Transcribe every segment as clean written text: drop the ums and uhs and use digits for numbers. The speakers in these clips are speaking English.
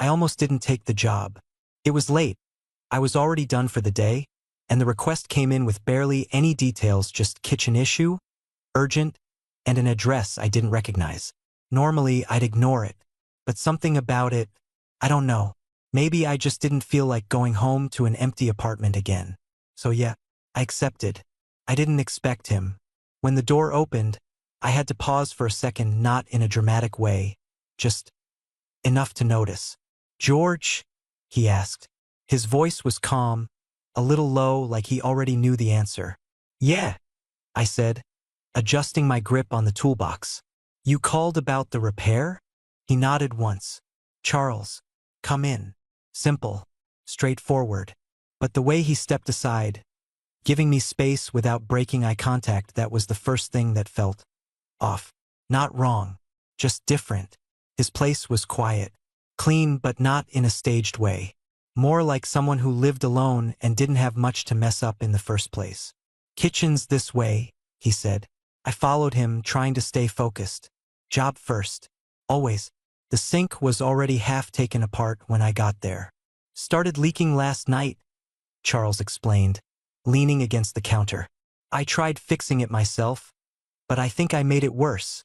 I almost didn't take the job. It was late. I was already done for the day, and the request came in with barely any details, just kitchen issue, urgent, and an address I didn't recognize. Normally, I'd ignore it, but something about it, I don't know. Maybe I just didn't feel like going home to an empty apartment again. So yeah, I accepted. I didn't expect him. When the door opened, I had to pause for a second, not in a dramatic way, just enough to notice. "George?" he asked. His voice was calm, a little low, like he already knew the answer. "Yeah," I said, adjusting my grip on the toolbox. "You called about the repair?" He nodded once. "Charles, come in." Simple, straightforward. But the way he stepped aside, giving me space without breaking eye contact, that was the first thing that felt off. Not wrong, just different. His place was quiet, clean, but not in a staged way. More like someone who lived alone and didn't have much to mess up in the first place. "Kitchen's this way," he said. I followed him, trying to stay focused. Job first. Always. The sink was already half taken apart when I got there. "Started leaking last night," Charles explained, leaning against the counter. "I tried fixing it myself, but I think I made it worse."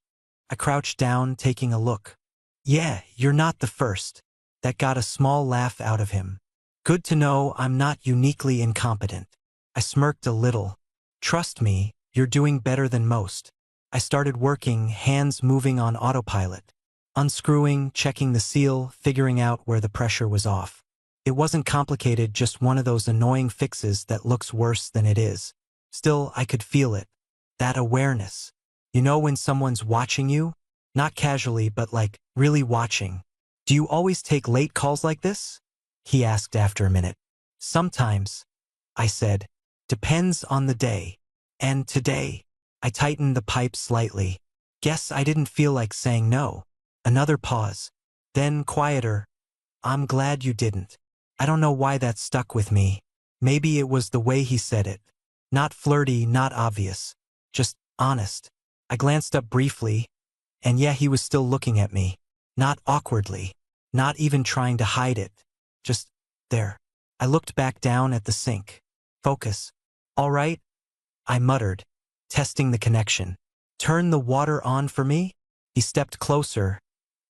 I crouched down, taking a look. "Yeah, you're not the first." That got a small laugh out of him. "Good to know I'm not uniquely incompetent." I smirked a little. "Trust me, you're doing better than most." I started working, hands moving on autopilot. Unscrewing, checking the seal, figuring out where the pressure was off. It wasn't complicated, just one of those annoying fixes that looks worse than it is. Still, I could feel it. That awareness. You know when someone's watching you? Not casually, but like, really watching. "Do you always take late calls like this?" he asked after a minute. "Sometimes," I said. "Depends on the day." "And today?" I tightened the pipe slightly. Guess I didn't feel like saying no. Another pause. Then quieter. "I'm glad you didn't." I don't know why that stuck with me. Maybe it was the way he said it. Not flirty, not obvious. Just honest. I glanced up briefly, and yeah, he was still looking at me. Not awkwardly. Not even trying to hide it. Just there. I looked back down at the sink. Focus. "All right?" I muttered, testing the connection. "Turn the water on for me?" He stepped closer,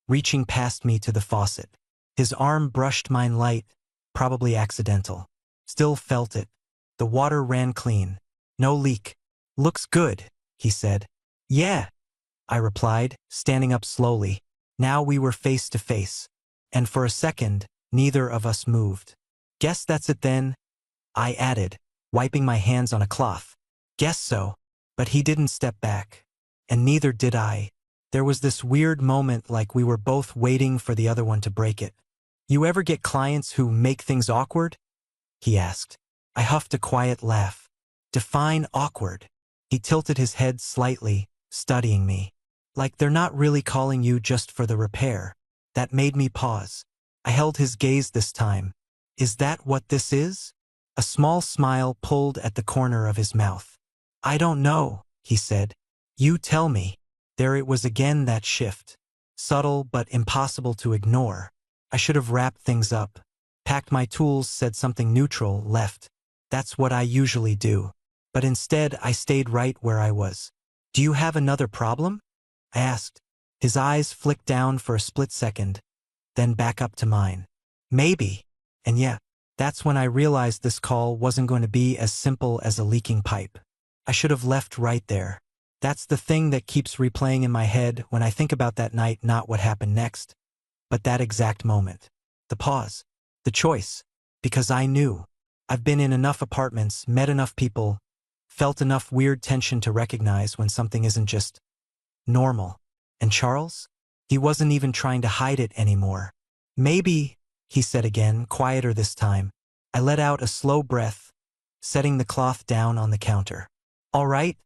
reaching past me to the faucet. His arm brushed mine light, probably accidental. Still felt it. The water ran clean. No leak. "Looks good," he said. "Yeah," I replied, standing up slowly. Now we were face to face. And for a second, neither of us moved. "Guess that's it then," I added, wiping my hands on a cloth. "Guess so." But he didn't step back. And neither did I. There was this weird moment, like we were both waiting for the other one to break it. "You ever get clients who make things awkward?" he asked. I huffed a quiet laugh. "Define awkward." He tilted his head slightly, studying me. "Like they're not really calling you just for the repair." That made me pause. I held his gaze this time. "Is that what this is?" A small smile pulled at the corner of his mouth. "I don't know," he said. "You tell me." There it was again, that shift. Subtle but impossible to ignore. I should have wrapped things up, packed my tools, said something neutral, left. That's what I usually do. But instead, I stayed right where I was. "Do you have another problem?" I asked. His eyes flicked down for a split second, then back up to mine. "Maybe." And yeah, that's when I realized this call wasn't going to be as simple as a leaking pipe. I should have left right there. That's the thing that keeps replaying in my head when I think about that night, not what happened next, but that exact moment. The pause. The choice. Because I knew. I've been in enough apartments, met enough people, felt enough weird tension to recognize when something isn't just normal. And Charles? He wasn't even trying to hide it anymore. "Maybe," he said again, quieter this time. I let out a slow breath, setting the cloth down on the counter. "All right,"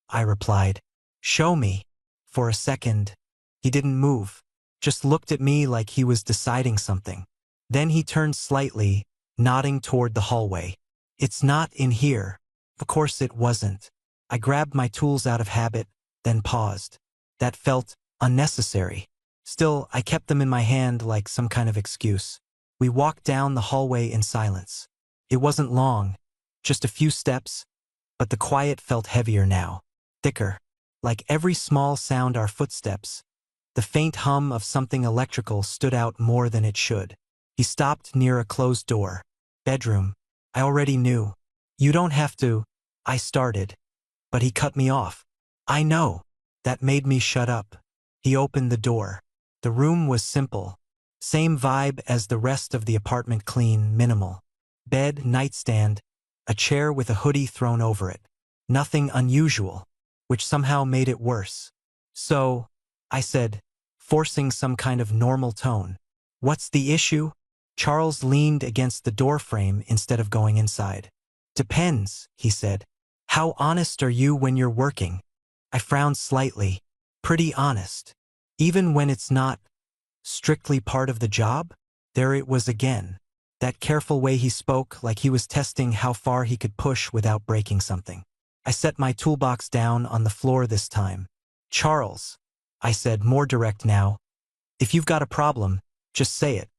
I replied. "Show me." For a second, he didn't move, just looked at me like he was deciding something. Then he turned slightly, nodding toward the hallway. "It's not in here." Of course it wasn't. I grabbed my tools out of habit, then paused. That felt unnecessary. Still, I kept them in my hand like some kind of excuse. We walked down the hallway in silence. It wasn't long, just a few steps, but the quiet felt heavier now, thicker. Like every small sound our footsteps, the faint hum of something electrical stood out more than it should. He stopped near a closed door. Bedroom. I already knew. You don't have to. I started. But he cut me off. I know. That made me shut up. He opened the door. The room was simple. Same vibe as the rest of the apartment, clean, minimal. Bed, nightstand, a chair with a hoodie thrown over it. Nothing unusual, which somehow made it worse. So, I said, forcing some kind of normal tone. What's the issue? Charles leaned against the doorframe instead of going inside. Depends, he said. How honest are you when you're working? I frowned slightly. Pretty honest. Even when it's not strictly part of the job? There it was again. That careful way he spoke, like he was testing how far he could push without breaking something. I set my toolbox down on the floor this time. Charles, I said, more direct now. If you've got a problem, just say it.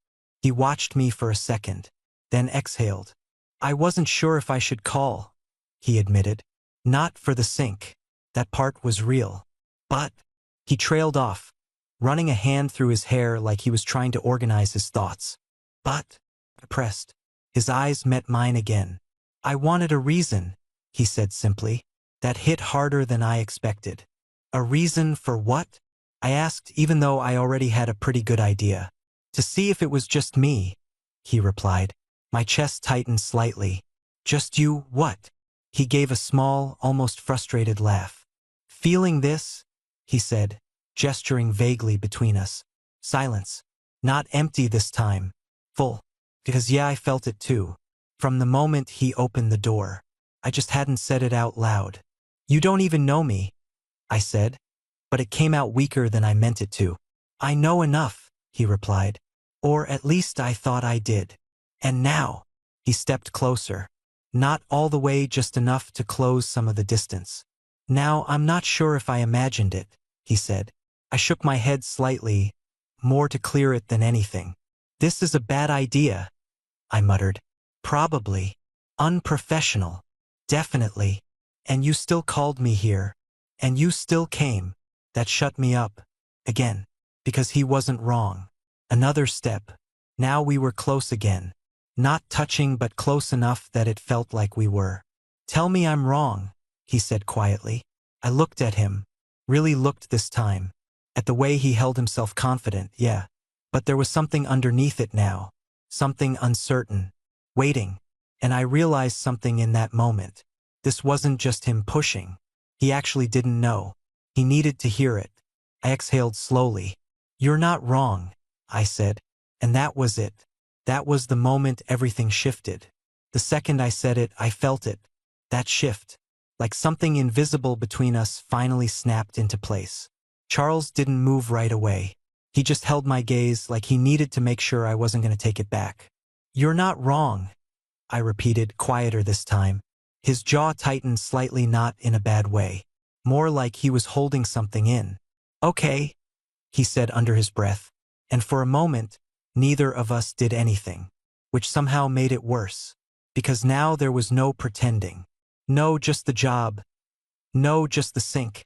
He watched me for a second, then exhaled. I wasn't sure if I should call, he admitted. Not for the sink. That part was real. But, he trailed off, running a hand through his hair like he was trying to organize his thoughts. But, I pressed. His eyes met mine again. I wanted a reason, he said simply. That hit harder than I expected. A reason for what? I asked, even though I already had a pretty good idea. To see if it was just me, he replied. My chest tightened slightly. Just you, what? He gave a small, almost frustrated laugh. Feeling this? He said, gesturing vaguely between us. Silence. Not empty this time. Full. Because yeah, I felt it too. From the moment he opened the door. I just hadn't said it out loud. You don't even know me, I said. But it came out weaker than I meant it to. I know enough, he replied. Or at least I thought I did. And now, he stepped closer. Not all the way, just enough to close some of the distance. Now I'm not sure if I imagined it, he said. I shook my head slightly, more to clear it than anything. This is a bad idea, I muttered. Probably. Unprofessional. Definitely. And you still called me here. And you still came. That shut me up. Again. Because he wasn't wrong. Another step. Now we were close again. Not touching but close enough that it felt like we were. Tell me I'm wrong, he said quietly. I looked at him. Really looked this time. At the way he held himself confident, yeah. But there was something underneath it now. Something uncertain. Waiting. And I realized something in that moment. This wasn't just him pushing. He actually didn't know. He needed to hear it. I exhaled slowly. You're not wrong, I said. And that was it. That was the moment everything shifted. The second I said it, I felt it. That shift. Like something invisible between us finally snapped into place. Charles didn't move right away. He just held my gaze like he needed to make sure I wasn't going to take it back. You're not wrong, I repeated, quieter this time. His jaw tightened slightly, not in a bad way. More like he was holding something in. Okay, he said under his breath. And for a moment, neither of us did anything, which somehow made it worse. Because now there was no pretending. No, just the job. No, just the sink.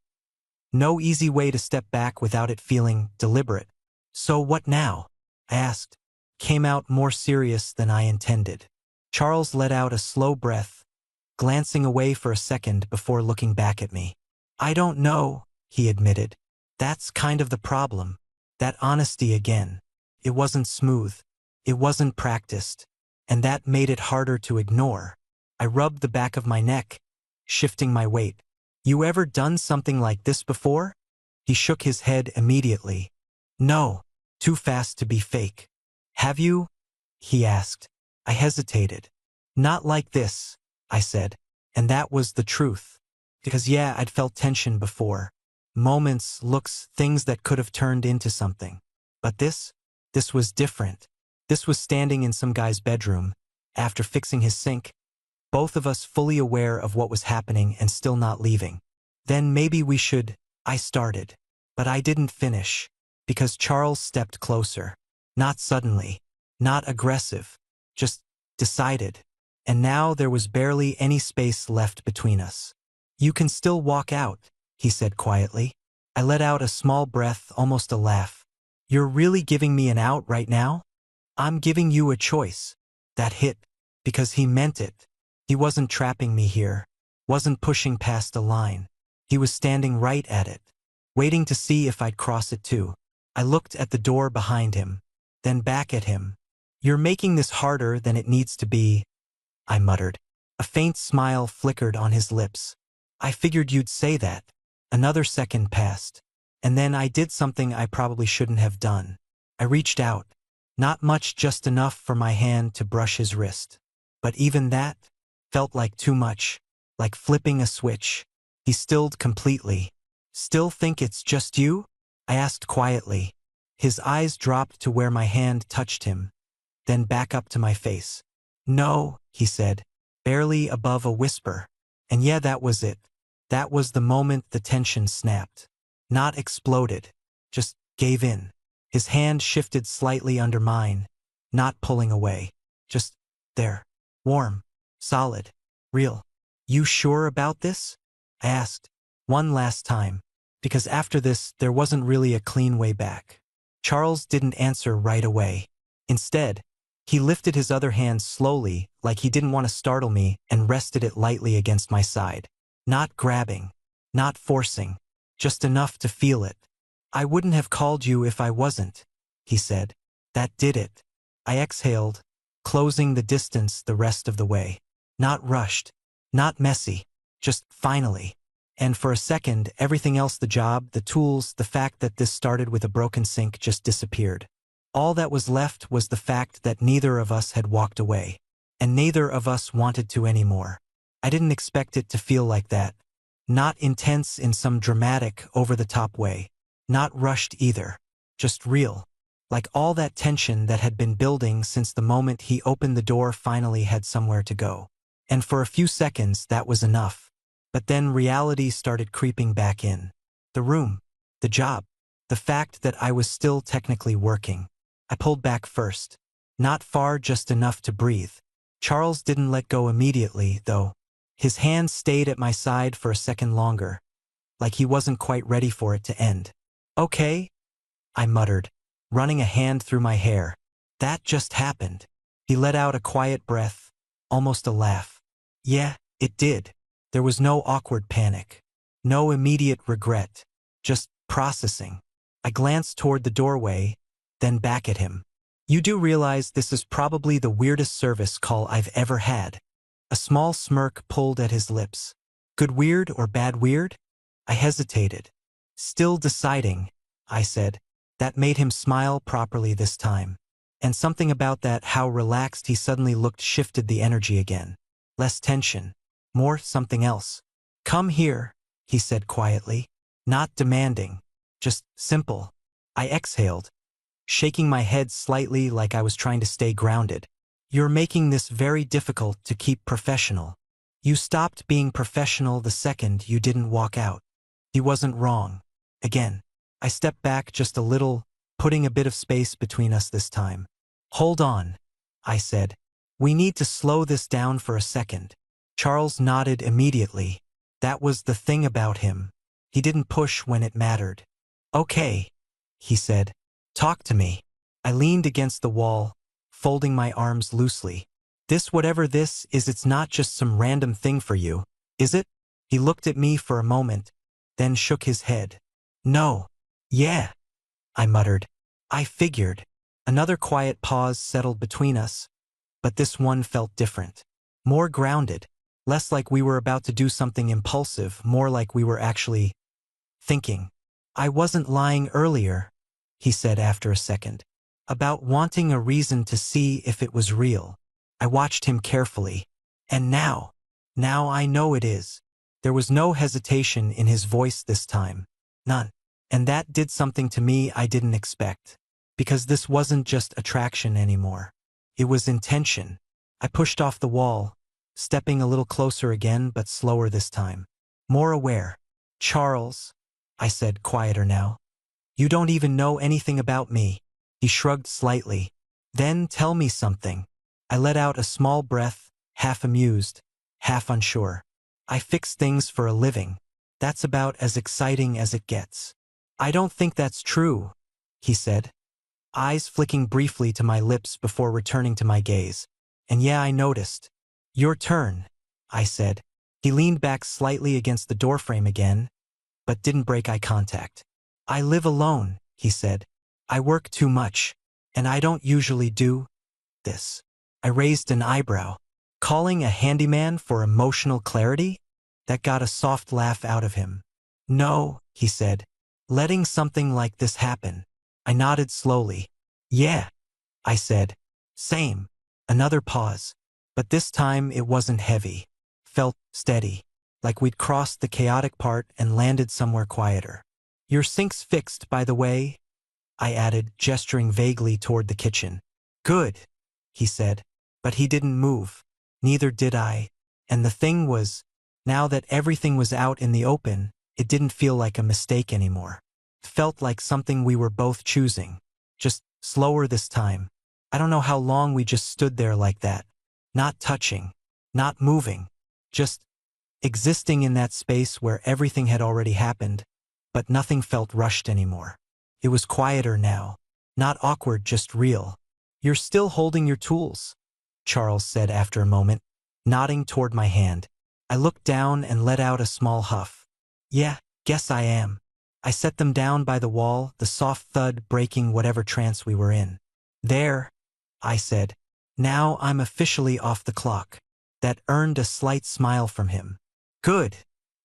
No easy way to step back without it feeling deliberate. So what now? I asked. Came out more serious than I intended. Charles let out a slow breath, glancing away for a second before looking back at me. I don't know, he admitted. That's kind of the problem. That honesty again. It wasn't smooth. It wasn't practiced. And that made it harder to ignore. I rubbed the back of my neck, shifting my weight. You ever done something like this before? He shook his head immediately. No, too fast to be fake. Have you? He asked. I hesitated. Not like this, I said. And that was the truth. Because yeah, I'd felt tension before. Moments, looks, things that could have turned into something. But this was different. This was standing in some guy's bedroom, after fixing his sink, both of us fully aware of what was happening and still not leaving. Then maybe we should, I started. But I didn't finish. because Charles stepped closer. Not suddenly, not aggressive, just decided. And now there was barely any space left between us. "You can still walk out," he said quietly. I let out a small breath, almost a laugh. "You're really giving me an out right now?" "I'm giving you a choice." That hit, because he meant it. He wasn't trapping me here, wasn't pushing past a line. He was standing right at it, waiting to see if I'd cross it too. I looked at the door behind him, then back at him. "You're making this harder than it needs to be," I muttered. A faint smile flickered on his lips. "I figured you'd say that." Another second passed, and then I did something I probably shouldn't have done. I reached out. Not much, just enough for my hand to brush his wrist. But even that felt like too much, like flipping a switch. He stilled completely. "Still think it's just you?" I asked quietly. His eyes dropped to where my hand touched him, then back up to my face. "No," he said, barely above a whisper. And yeah, that was it. That was the moment the tension snapped. Not exploded, just gave in. His hand shifted slightly under mine, not pulling away. Just there. Warm. Solid. Real. "You sure about this?" I asked. One last time. Because after this, there wasn't really a clean way back. Charles didn't answer right away. Instead, he lifted his other hand slowly, like he didn't want to startle me, and rested it lightly against my side. Not grabbing. Not forcing. Just enough to feel it. "I wouldn't have called you if I wasn't," he said. That did it. I exhaled, closing the distance the rest of the way. Not rushed. Not messy. Just finally. And for a second, everything else, the job, the tools, the fact that this started with a broken sink, just disappeared. All that was left was the fact that neither of us had walked away. And neither of us wanted to anymore. I didn't expect it to feel like that. Not intense in some dramatic, over-the-top way. Not rushed either. Just real. Like all that tension that had been building since the moment he opened the door finally had somewhere to go. And for a few seconds, that was enough. But then reality started creeping back in. The room. The job. The fact that I was still technically working. I pulled back first. Not far, just enough to breathe. Charles didn't let go immediately, though. His hand stayed at my side for a second longer, like he wasn't quite ready for it to end. "Okay," I muttered, running a hand through my hair. "That just happened." He let out a quiet breath, almost a laugh. "Yeah, it did." There was no awkward panic. No immediate regret. Just processing. I glanced toward the doorway, then back at him. "You do realize this is probably the weirdest service call I've ever had?" A small smirk pulled at his lips. "Good weird or bad weird?" I hesitated. "Still deciding," I said. That made him smile properly this time. And something about that, how relaxed he suddenly looked, shifted the energy again. Less tension. More something else. "Come here," he said quietly. Not demanding. Just simple. I exhaled, shaking my head slightly like I was trying to stay grounded. "You're making this very difficult to keep professional. You stopped being professional the second you didn't walk out." He wasn't wrong. Again. I stepped back just a little, putting a bit of space between us this time. "Hold on," I said. "We need to slow this down for a second." Charles nodded immediately. That was the thing about him. He didn't push when it mattered. "Okay," he said. "Talk to me." I leaned against the wall, folding my arms loosely. "This, whatever this is, it's not just some random thing for you, is it?" He looked at me for a moment, then shook his head. "No." "Yeah," I muttered. "I figured." Another quiet pause settled between us, but this one felt different. More grounded. Less like we were about to do something impulsive, more like we were actually thinking. "I wasn't lying earlier," he said after a second. "About wanting a reason to see if it was real." I watched him carefully. "And now I know it is." There was no hesitation in his voice this time. None. And that did something to me I didn't expect. Because this wasn't just attraction anymore. It was intention. I pushed off the wall, stepping a little closer again, but slower this time. More aware. "Charles," I said, quieter now. You don't even know anything about me. He shrugged slightly. Then tell me something. I let out a small breath, half amused, half unsure. I fix things for a living. That's about as exciting as it gets. I don't think that's true, he said, eyes flicking briefly to my lips before returning to my gaze. And yeah, I noticed. Your turn, I said. He leaned back slightly against the doorframe again, but didn't break eye contact. I live alone, he said. I work too much, and I don't usually do this. I raised an eyebrow. Calling a handyman for emotional clarity? That got a soft laugh out of him. No, he said. Letting something like this happen. I nodded slowly. Yeah, I said. Same. Another pause. But this time it wasn't heavy. Felt steady. Like we'd crossed the chaotic part and landed somewhere quieter. Your sink's fixed, by the way, I added, gesturing vaguely toward the kitchen. Good, he said. But he didn't move. Neither did I. And the thing was, now that everything was out in the open, it didn't feel like a mistake anymore. It felt like something we were both choosing. Just slower this time. I don't know how long we just stood there like that. Not touching. Not moving. Just existing in that space where everything had already happened, but nothing felt rushed anymore. It was quieter now. Not awkward, just real. You're still holding your tools, Charles said after a moment, nodding toward my hand. I looked down and let out a small huff. Yeah, guess I am. I set them down by the wall, the soft thud breaking whatever trance we were in. There, I said. Now I'm officially off the clock. That earned a slight smile from him. Good,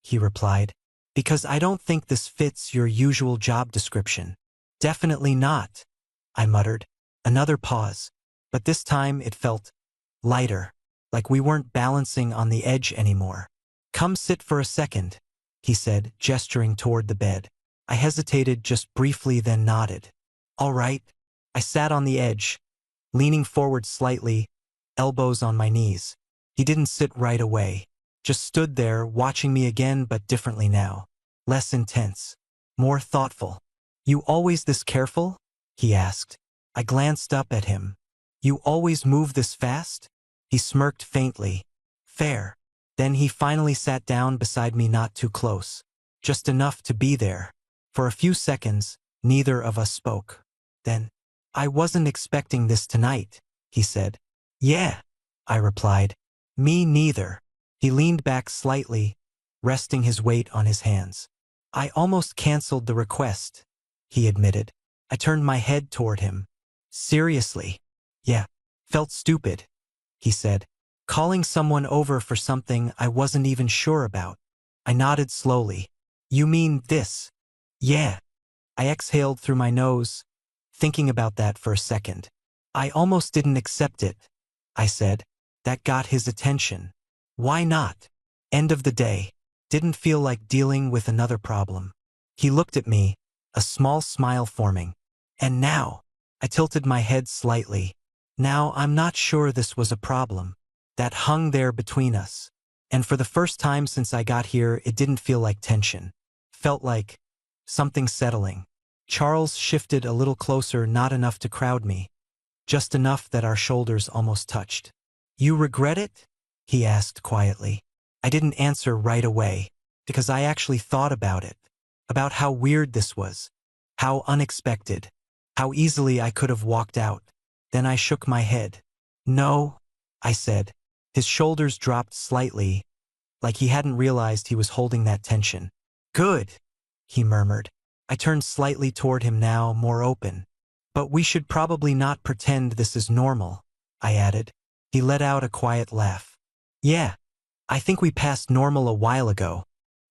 he replied, because I don't think this fits your usual job description. Definitely not, I muttered. Another pause, but this time it felt lighter, like we weren't balancing on the edge anymore. Come sit for a second, he said, gesturing toward the bed. I hesitated just briefly, then nodded. All right. I sat on the edge, leaning forward slightly, elbows on my knees. He didn't sit right away, just stood there watching me again, but differently now. Less intense, more thoughtful. You always this careful? He asked. I glanced up at him. You always move this fast? He smirked faintly. Fair. Then he finally sat down beside me, not too close. Just enough to be there. For a few seconds, neither of us spoke. Then, I wasn't expecting this tonight, he said. Yeah, I replied. Me neither. He leaned back slightly, resting his weight on his hands. I almost canceled the request, he admitted. I turned my head toward him. Seriously? Yeah. Felt stupid, he said. Calling someone over for something I wasn't even sure about. I nodded slowly. You mean this? Yeah. I exhaled through my nose, thinking about that for a second. I almost didn't accept it, I said. That got his attention. Why not? End of the day. Didn't feel like dealing with another problem. He looked at me, a small smile forming. And now, I tilted my head slightly. Now I'm not sure this was a problem. That hung there between us. And for the first time since I got here, it didn't feel like tension. Felt like something settling. Charles shifted a little closer, not enough to crowd me. Just enough that our shoulders almost touched. You regret it? He asked quietly. I didn't answer right away, because I actually thought about it. About how weird this was. How unexpected. How easily I could have walked out. Then I shook my head. No, I said. His shoulders dropped slightly, like he hadn't realized he was holding that tension. Good, he murmured. I turned slightly toward him now, more open. But we should probably not pretend this is normal, I added. He let out a quiet laugh. Yeah, I think we passed normal a while ago.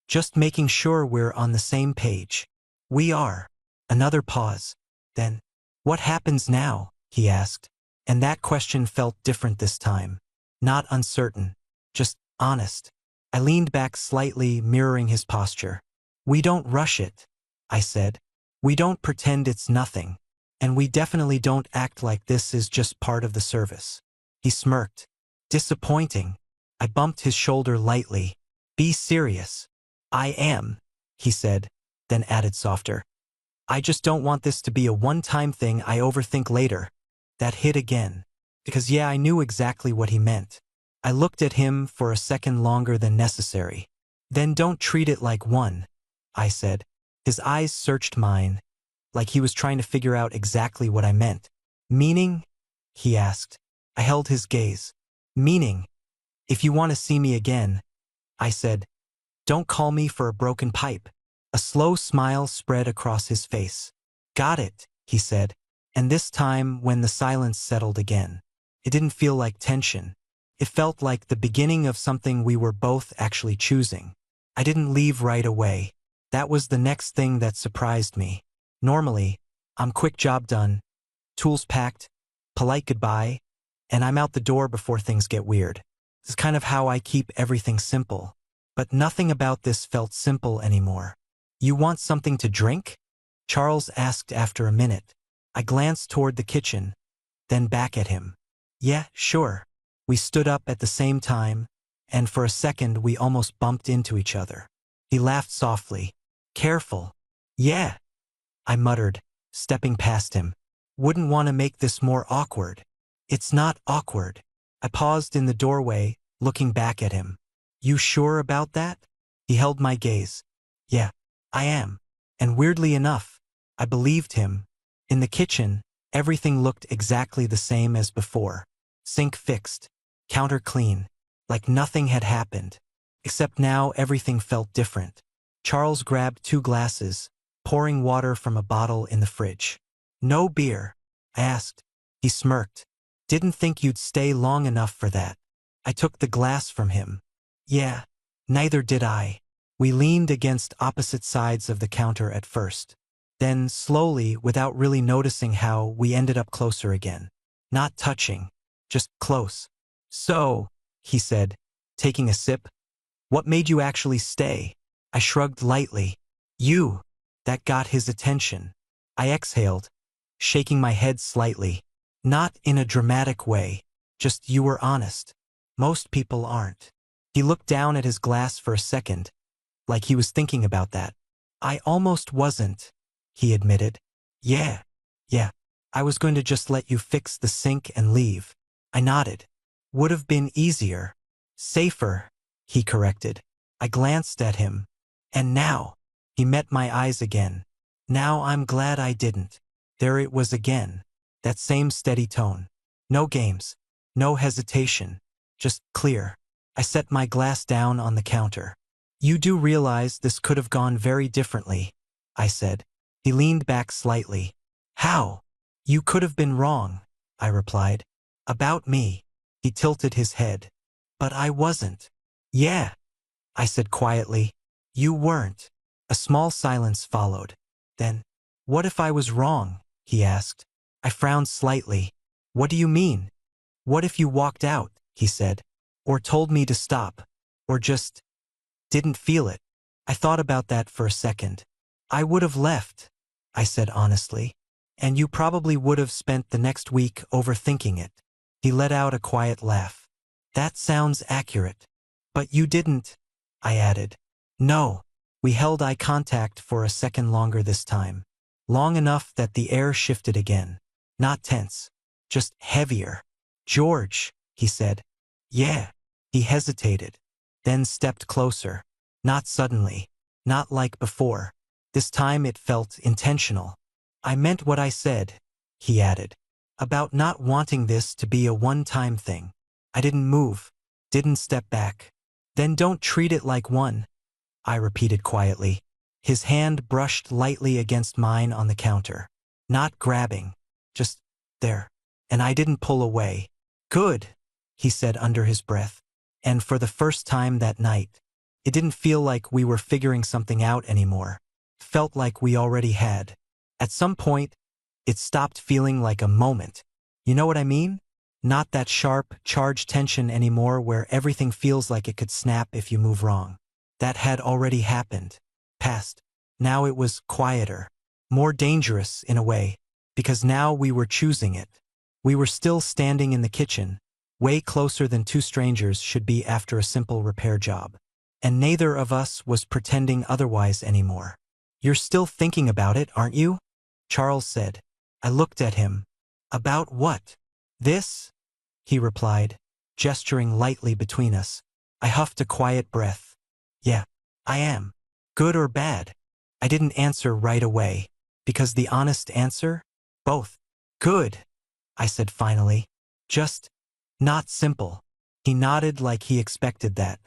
Just making sure we're on the same page. We are. Another pause. Then, what happens now? He asked. And that question felt different this time. Not uncertain. Just honest. I leaned back slightly, mirroring his posture. We don't rush it, I said. We don't pretend it's nothing. And we definitely don't act like this is just part of the service. He smirked. Disappointing. I bumped his shoulder lightly. Be serious. I am, he said, then added softer. I just don't want this to be a one-time thing I overthink later. That hit again. Because yeah, I knew exactly what he meant. I looked at him for a second longer than necessary. Then don't treat it like one, I said. His eyes searched mine, like he was trying to figure out exactly what I meant. Meaning? He asked. I held his gaze. Meaning? If you want to see me again, I said. Don't call me for a broken pipe. A slow smile spread across his face. Got it, he said. And this time, when the silence settled again, it didn't feel like tension. It felt like the beginning of something we were both actually choosing. I didn't leave right away. That was the next thing that surprised me. Normally, I'm quick, job done, tools packed, polite goodbye, and I'm out the door before things get weird. This is kind of how I keep everything simple. But nothing about this felt simple anymore. You want something to drink? Charles asked after a minute. I glanced toward the kitchen, then back at him. Yeah, sure. We stood up at the same time, and for a second we almost bumped into each other. He laughed softly. Careful. Yeah, I muttered, stepping past him. Wouldn't want to make this more awkward. It's not awkward. I paused in the doorway, looking back at him. You sure about that? He held my gaze. Yeah, I am. And weirdly enough, I believed him. In the kitchen, everything looked exactly the same as before. Sink fixed, counter clean, like nothing had happened. Except now everything felt different. Charles grabbed 2 glasses, pouring water from a bottle in the fridge. No beer? I asked. He smirked. Didn't think you'd stay long enough for that. I took the glass from him. Yeah, neither did I. We leaned against opposite sides of the counter at first. Then, slowly, without really noticing how, we ended up closer again. Not touching, just close. So, he said, taking a sip, what made you actually stay? I shrugged lightly. You. That got his attention. I exhaled, shaking my head slightly. Not in a dramatic way, just you were honest. Most people aren't. He looked down at his glass for a second, like he was thinking about that. I almost wasn't, he admitted. Yeah. I was going to just let you fix the sink and leave. I nodded. Would have been easier. Safer, he corrected. I glanced at him. And now, he met my eyes again. Now I'm glad I didn't. There it was again. That same steady tone. No games. No hesitation. Just clear. I set my glass down on the counter. You do realize this could have gone very differently, I said. He leaned back slightly. How? You could have been wrong, I replied. About me. He tilted his head. But I wasn't. Yeah, I said quietly. You weren't. A small silence followed. Then, what if I was wrong? He asked. I frowned slightly. What do you mean? What if you walked out? He said. Or told me to stop. Or just didn't feel it. I thought about that for a second. I would have left, I said honestly. And you probably would have spent the next week overthinking it. He let out a quiet laugh. That sounds accurate. But you didn't, I added. No. We held eye contact for a second longer this time. Long enough that the air shifted again. Not tense. Just heavier. George, he said. Yeah. He hesitated. Then stepped closer. Not suddenly. Not like before. This time it felt intentional. I meant what I said, he added. About not wanting this to be a one-time thing. I didn't move. Didn't step back. Then don't treat it like one, I repeated quietly. His hand brushed lightly against mine on the counter. Not grabbing. Just there. And I didn't pull away. Good, he said under his breath. And for the first time that night, it didn't feel like we were figuring something out anymore. It felt like we already had. At some point, it stopped feeling like a moment. You know what I mean? Not that sharp, charged tension anymore where everything feels like it could snap if you move wrong. That had already happened. Passed. Now it was quieter. More dangerous in a way. Because now we were choosing it. We were still standing in the kitchen, way closer than 2 strangers should be after a simple repair job. And neither of us was pretending otherwise anymore. You're still thinking about it, aren't you? Charles said. I looked at him. About what? This? He replied, gesturing lightly between us. I huffed a quiet breath. Yeah, I am. Good or bad? I didn't answer right away, because the honest answer? Both. Good, I said finally. Just not simple. He nodded like he expected that.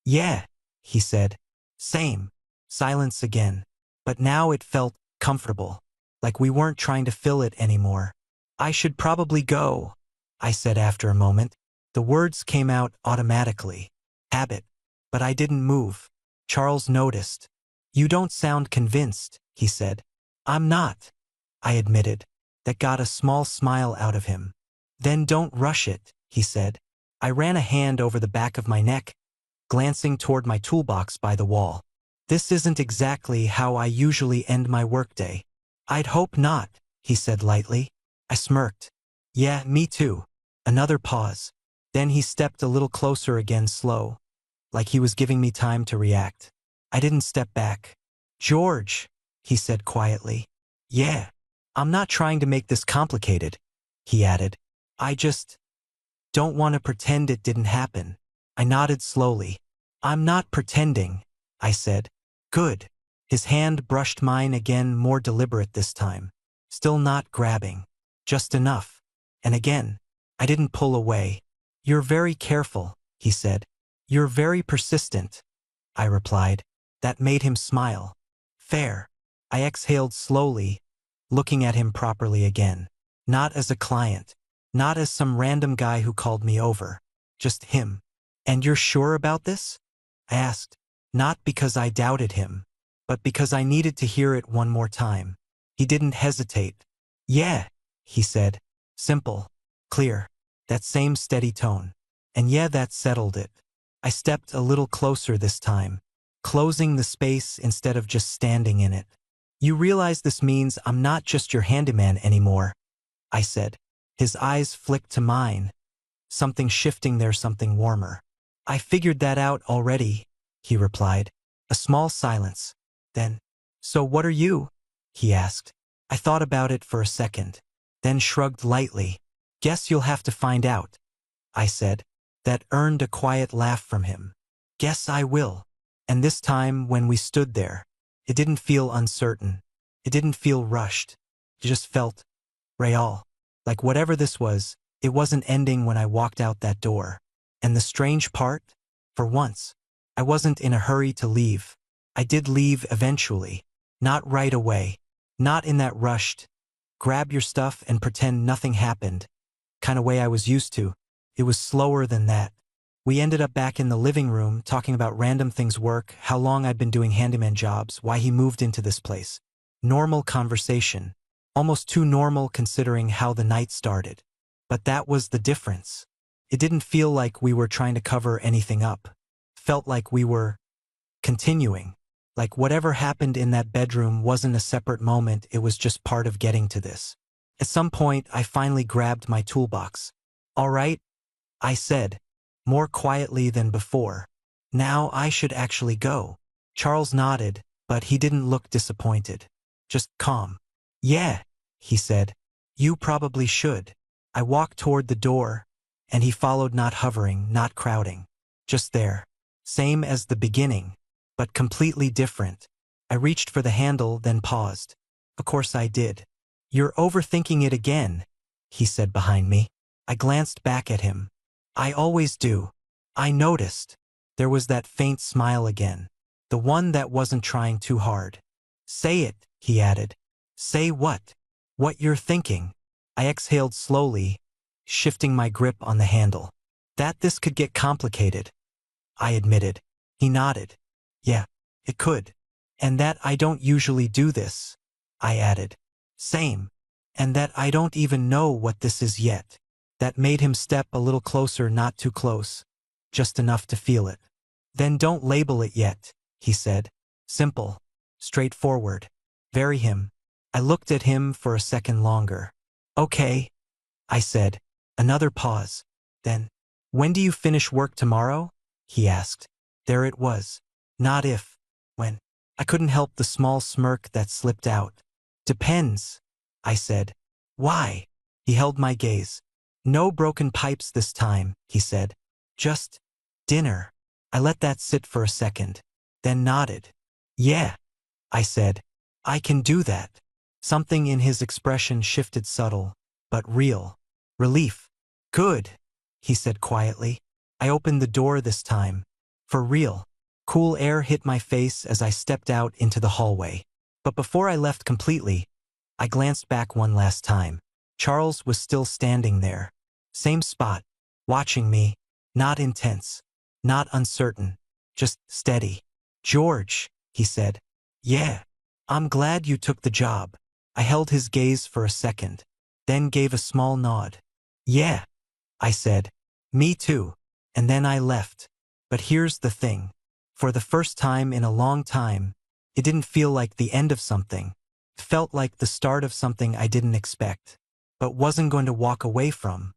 Yeah, he said. Same. Silence again. But now it felt comfortable, like we weren't trying to fill it anymore. I should probably go, I said after a moment. The words came out automatically. Habit. But I didn't move. Charles noticed. You don't sound convinced, he said. I'm not, I admitted. That got a small smile out of him. Then don't rush it, he said. I ran a hand over the back of my neck, glancing toward my toolbox by the wall. This isn't exactly how I usually end my workday. I'd hope not, he said lightly. I smirked. Yeah, me too. Another pause. Then he stepped a little closer again, slow, like he was giving me time to react. I didn't step back. George, he said quietly. Yeah. I'm not trying to make this complicated, he added. I just don't want to pretend it didn't happen. I nodded slowly. I'm not pretending, I said. Good. His hand brushed mine again, more deliberate this time. Still not grabbing. Just enough. And again, I didn't pull away. You're very careful, he said. You're very persistent, I replied. That made him smile. Fair. I exhaled slowly, looking at him properly again. Not as a client. Not as some random guy who called me over. Just him. And you're sure about this? I asked. Not because I doubted him, but because I needed to hear it one more time. He didn't hesitate. Yeah, he said. Simple. Clear. That same steady tone. And yeah, that settled it. I stepped a little closer this time, closing the space instead of just standing in it. You realize this means I'm not just your handyman anymore, I said. His eyes flicked to mine. Something shifting there, something warmer. I figured that out already, he replied. A small silence. Then, so what are you? He asked. I thought about it for a second, then shrugged lightly. Guess you'll have to find out, I said. That earned a quiet laugh from him. Guess I will. And this time, when we stood there, it didn't feel uncertain. It didn't feel rushed. It just felt real. Like whatever this was, it wasn't ending when I walked out that door. And the strange part? For once, I wasn't in a hurry to leave. I did leave eventually. Not right away. Not in that rushed, grab your stuff and pretend nothing happened kind of way I was used to. It was slower than that. We ended up back in the living room talking about random things, work, how long I'd been doing handyman jobs, why he moved into this place. Normal conversation. Almost too normal considering how the night started. But that was the difference. It didn't feel like we were trying to cover anything up. Felt like we were continuing. Like whatever happened in that bedroom wasn't a separate moment, it was just part of getting to this. At some point, I finally grabbed my toolbox. All right, I said, more quietly than before. Now I should actually go. Charles nodded, but he didn't look disappointed. Just calm. Yeah, he said. You probably should. I walked toward the door, and he followed, not hovering, not crowding. Just there. Same as the beginning, but completely different. I reached for the handle, then paused. Of course I did. You're overthinking it again, he said behind me. I glanced back at him. I always do. I noticed. There was that faint smile again. The one that wasn't trying too hard. Say it, he added. Say what? What you're thinking. I exhaled slowly, shifting my grip on the handle. That this could get complicated, I admitted. He nodded. Yeah, it could. And that I don't usually do this, I added. Same. And that I don't even know what this is yet. That made him step a little closer, not too close. Just enough to feel it. Then don't label it yet, he said. Simple. Straightforward. Very him. I looked at him for a second longer. Okay, I said. Another pause. Then, when do you finish work tomorrow? He asked. There it was. Not if. When. I couldn't help the small smirk that slipped out. Depends, I said. Why? He held my gaze. No broken pipes this time, he said. Just dinner. I let that sit for a second, then nodded. Yeah, I said. I can do that. Something in his expression shifted, subtle, but real. Relief. Good, he said quietly. I opened the door this time. For real. Cool air hit my face as I stepped out into the hallway. But before I left completely, I glanced back one last time. Charles was still standing there. Same spot, watching me, not intense, not uncertain, just steady. George, he said. Yeah. I'm glad you took the job. I held his gaze for a second, then gave a small nod. Yeah, I said. Me too. And then I left. But here's the thing. For the first time in a long time, it didn't feel like the end of something. It felt like the start of something I didn't expect, but wasn't going to walk away from.